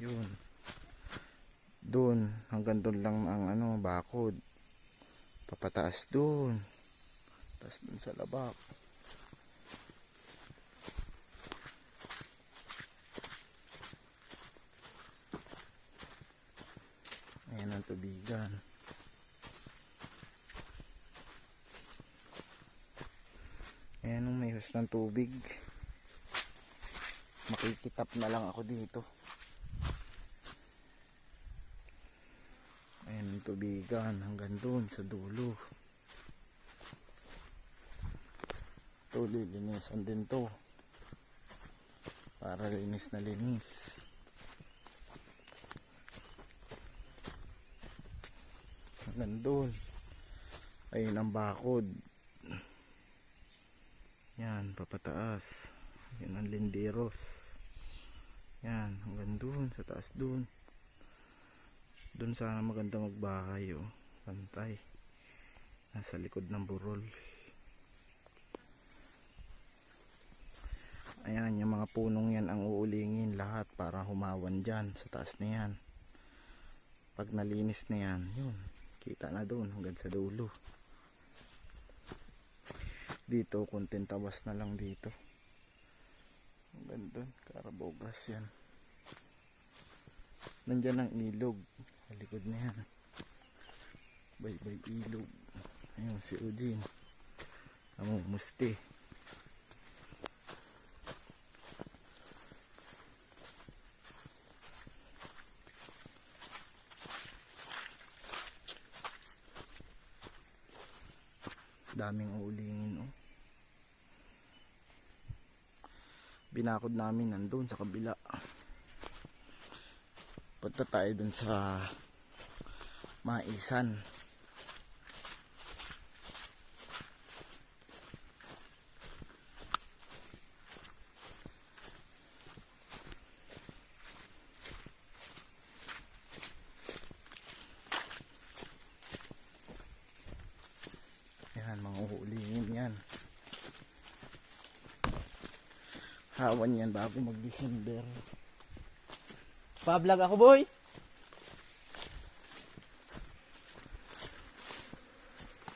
Yun. Doon, hanggang doon lang ang bakod. Papataas doon. Tapos doon sa labak. Ayan ang tubigan. Ayan ang may hustang tubig. Makikitap na lang ako dito. Ayan ang tubigan hanggang doon sa dulo. Ito, lilinisan din to. Para linis na linis. Hanggang doon. Ayun ang bakod. Yan, papataas. Yan ang linderos. Yan, hanggang doon, sa taas doon. Doon sana maganda magbahay, oh. Pantay. Nasa likod ng burol. Ayan, yung mga punong yan ang uulingin lahat para humawan dyan sa taas na yan. Pag nalinis na yan, yun, kita na doon hanggang sa dulo. Dito, konting tabas na lang dito. Hanggang doon, Carabao Grass yan. Nandyan ang ilog. Halikod na yan. Bye-bye ilog. Ayun, si Eugene. Namumusti. Daming uulingin, oh. Binakod namin nandun sa kabila. Punta tayo dun sa maisan. Yan, mga uulingin yan. Hawan yan bago mag-December. Pa-vlog ako, boy!